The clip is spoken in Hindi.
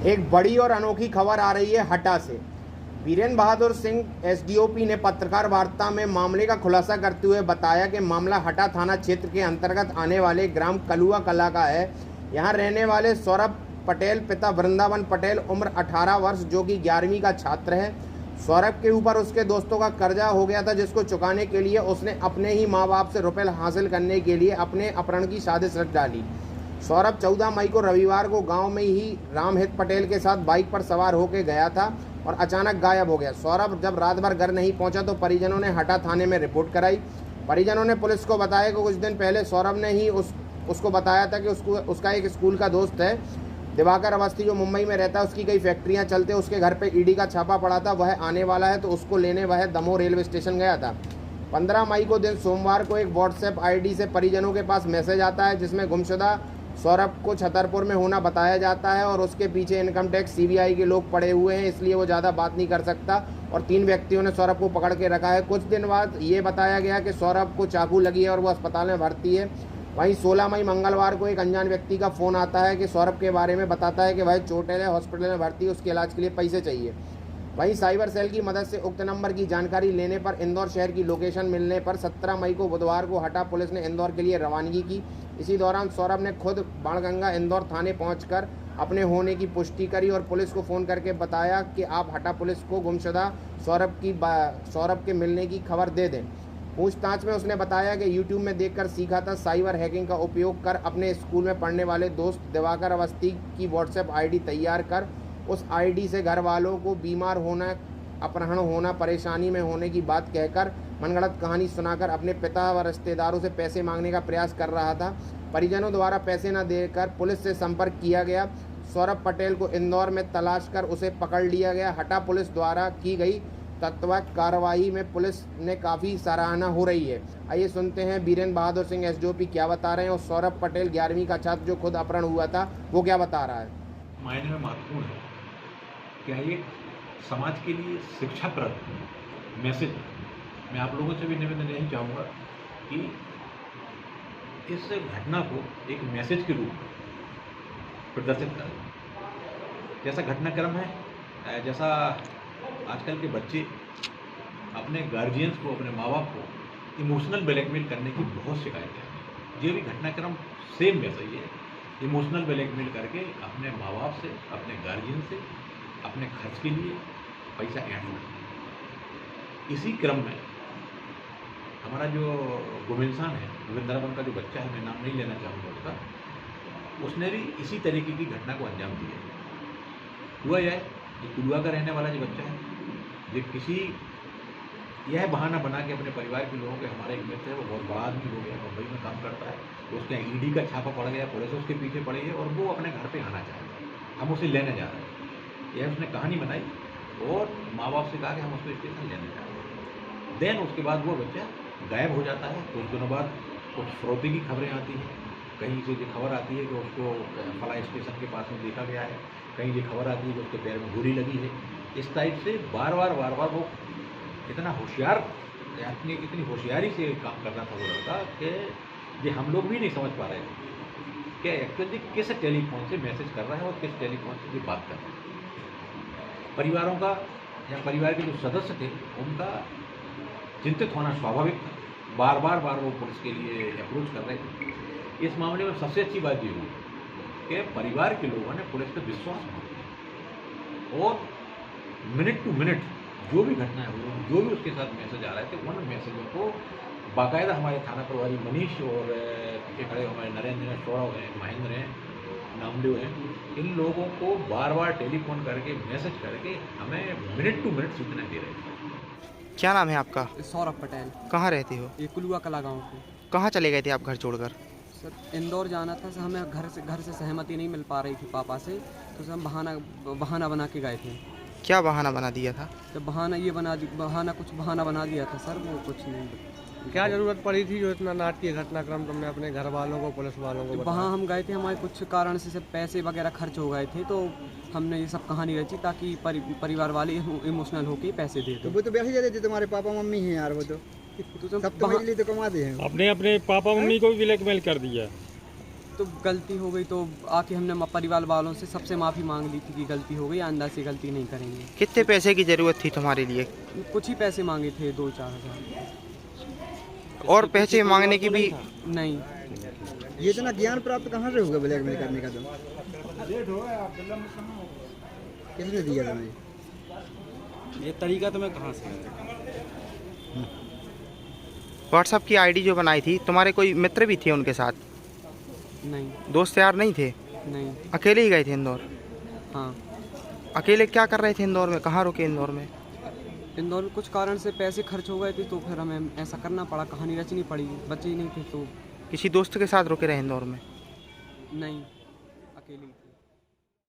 एक बड़ी और अनोखी खबर आ रही है हटा से। वीरेंद्र बहादुर सिंह एसडीओपी ने पत्रकार वार्ता में मामले का खुलासा करते हुए बताया कि मामला हटा थाना क्षेत्र के अंतर्गत आने वाले ग्राम कलुआ कला का है। यहां रहने वाले सौरभ पटेल पिता वृंदावन पटेल उम्र 18 वर्ष जो कि 11वीं का छात्र है। सौरभ के ऊपर उसके दोस्तों का कर्जा हो गया था जिसको चुकाने के लिए उसने अपने ही माँ बाप से रुपए हासिल करने के लिए अपने अपहरण की साजिश रच डाली। सौरभ 14 मई को रविवार को गांव में ही रामहित पटेल के साथ बाइक पर सवार होकर गया था और अचानक गायब हो गया। सौरभ जब रात भर घर नहीं पहुंचा तो परिजनों ने हटा थाने में रिपोर्ट कराई। परिजनों ने पुलिस को बताया कि कुछ दिन पहले सौरभ ने ही उसको बताया था कि उसका एक स्कूल का दोस्त है दिवाकर अवस्थी जो मुंबई में रहता है, उसकी कई फैक्ट्रियां चलते, उसके घर पे ईडी का छापा पड़ा था, वह आने वाला है तो उसको लेने वह दमोह रेलवे स्टेशन गया था। 15 मई को दिन सोमवार को एक व्हाट्सएप आईडी से परिजनों के पास मैसेज आता है जिसमें गुमशुदा सौरभ को छतरपुर में होना बताया जाता है और उसके पीछे इनकम टैक्स सीबीआई के लोग पड़े हुए हैं, इसलिए वो ज़्यादा बात नहीं कर सकता और 3 व्यक्तियों ने सौरभ को पकड़ के रखा है। कुछ दिन बाद ये बताया गया कि सौरभ को चाकू लगी है और वो अस्पताल में भर्ती है। वहीं 16 मई मंगलवार को एक अनजान व्यक्ति का फ़ोन आता है कि सौरभ के बारे में बताता है कि वह चोटिल है, हॉस्पिटल में भर्ती है, उसके इलाज के लिए पैसे चाहिए। वहीं साइबर सेल की मदद से उक्त नंबर की जानकारी लेने पर इंदौर शहर की लोकेशन मिलने पर 17 मई को बुधवार को हटा पुलिस ने इंदौर के लिए रवानगी की। इसी दौरान सौरभ ने खुद बाणगंगा इंदौर थाने पहुंचकर अपने होने की पुष्टि करी और पुलिस को फ़ोन करके बताया कि आप हटा पुलिस को गुमशुदा सौरभ के मिलने की खबर दे दें। पूछताछ में उसने बताया कि यूट्यूब में देखकर सीखा था। साइबर हैकिंग का उपयोग कर अपने स्कूल में पढ़ने वाले दोस्त दिवाकर अवस्थी की व्हाट्सएप आईडी तैयार कर उस आईडी से घर वालों को बीमार होना, अपहरण होना, परेशानी में होने की बात कहकर मनगढ़ंत कहानी सुनाकर अपने पिता व रिश्तेदारों से पैसे मांगने का प्रयास कर रहा था। परिजनों द्वारा पैसे न देकर पुलिस से संपर्क किया गया। सौरभ पटेल को इंदौर में तलाश कर उसे पकड़ लिया गया। हटा पुलिस द्वारा की गई तत्काल कार्रवाई में पुलिस ने काफ़ी सराहना हो रही है। आइए सुनते हैं वीरेंद्र बहादुर सिंह एसडीओपी क्या बता रहे हैं और सौरभ पटेल 11वीं का छात्र जो खुद अपहरण हुआ था वो क्या बता रहा है। मायने में महत्वपूर्ण है। क्या ये समाज के लिए शिक्षाप्रद मैसेज मैं आप लोगों से भी निवेदन यही चाहूँगा कि इस घटना को एक मैसेज के रूप में प्रदर्शित करें। जैसा घटनाक्रम है, जैसा आजकल के बच्चे अपने गार्जियंस को, अपने माँ बाप को इमोशनल ब्लैकमेल करने की बहुत शिकायतें हैं। ये भी घटनाक्रम सेम वैसा ही है। इमोशनल ब्लैकमेल करके अपने माँ बाप से, अपने गार्जियन से अपने खर्च के लिए पैसा ऐंठना। इसी क्रम में हमारा जो गुमिंसान है, वृंदावन का जो बच्चा है, मैं नाम नहीं लेना चाहूँगा उसका, उसने भी इसी तरीके की घटना को अंजाम दिया। हुआ यह कि कुलुआ का रहने वाला जो बच्चा है, जो किसी यह बहाना बना के अपने परिवार के लोगों के, हमारे एक मित्र है वो बहुत बड़ा आदमी हो गया, मुंबई में काम करता है, तो उसके ईडी का छापा पड़ गया, पुलिस उसके पीछे पड़ी है और वो अपने घर पे आना चाहता है, हम उसे लेने जा रहे हैं। यह उसने कहानी बनाई और माँ बाप से कहा कि हम उसको स्टेशन लेने जा रहे हैं। देन उसके बाद वो बच्चा गायब हो जाता है। कुछ दिनों बाद कुछ फ्रौती की खबरें आती हैं, कहीं से ये खबर आती है कि उसको फला स्टेशन के पास में देखा गया है, कहीं ये खबर आती है कि उसके पैर में गोली लगी है। इस टाइप से बार बार वो इतना होशियार, इतनी होशियारी से काम करना था वो लड़का कि ये हम लोग भी नहीं समझ पा रहे थे कि एक्चुअली किस टेलीफोन से मैसेज कर रहा है और किस टेलीफोन से ये बात कर रहा है। परिवारों का या परिवार के जो सदस्य थे उनका चिंतित होना स्वाभाविक था। बार बार वो पुलिस के लिए अप्रोच कर रहे थे। इस मामले में सबसे अच्छी बात ये हुई कि परिवार के लोगों ने पुलिस पर विश्वास मान लिया और मिनट टू मिनट जो भी घटना है, जो भी उसके साथ मैसेज आ रहे थे, उन मैसेजों को बाकायदा हमारे थाना प्रभारी मनीष और पीछे खड़े हमारे नरेंद्र हैं, सौरभ हैं, महेंद्र हैं, नामदेव हैं, इन लोगों को बार बार टेलीफोन करके मैसेज करके हमें मिनट टू मिनट सूचना दे रहे थे। क्या नाम है आपका? सौरभ पटेल। कहाँ रहते हो? ये कुलुआ कला गाँव के। कहाँ चले गए थे आप घर छोड़कर? सर इंदौर जाना था सर, हमें घर से सहमति नहीं मिल पा रही थी पापा से, तो सर हम बहाना बना के गए थे। क्या बहाना बना दिया था? तो कुछ बहाना बना दिया था सर, वो कुछ नहीं। क्या जरूरत पड़ी थी जो इतना नाटकीय घटनाक्रम तुमने अपने घर वालों को, पुलिस वालों को बताया? वहाँ हम गए थे, हमारे कुछ कारण से सब पैसे वगैरह खर्च हो गए थे, तो हमने ये सब कहानी रची ताकि परिवार वाले इमोशनल होकर पैसे दे। तो वो तो बैठ जाते थे, तुम्हारे पापा मम्मी हैं यार, वो तो सब तो कमाते हैं। अपने पापा मम्मी को भी ब्लैकमेल कर दिया। तो गलती हो गई तो आके हमने परिवार वालों से सबसे माफ़ी मांग ली थी कि गलती हो गई, आइंदा से गलती नहीं करेंगे। कितने पैसे की ज़रूरत थी तुम्हारे लिए? कुछ ही पैसे मांगे थे, 2-4 हज़ार। और पैसे मांगने की भी? नहीं। ये इतना ज्ञान प्राप्त कहाँ से होगा ब्लैकमेल करने का? तो किसने दिया था? ये तरीका तुम्हें कहाँ से? व्हाट्सएप की आईडी जो बनाई थी, तुम्हारे कोई मित्र भी थे उनके साथ? नहीं। दोस्त यार नहीं थे? नहीं। अकेले ही गए थे इंदौर? हाँ। अकेले क्या कर रहे थे इंदौर में? कहाँ रुके इंदौर में? इंदौर में कुछ कारण से पैसे खर्च हो गए थे तो फिर हमें ऐसा करना पड़ा, कहानी रचनी पड़ी, बच्चे ही नहीं थे तो। किसी दोस्त के साथ रुके रहे इंदौर में? नहीं, अकेले।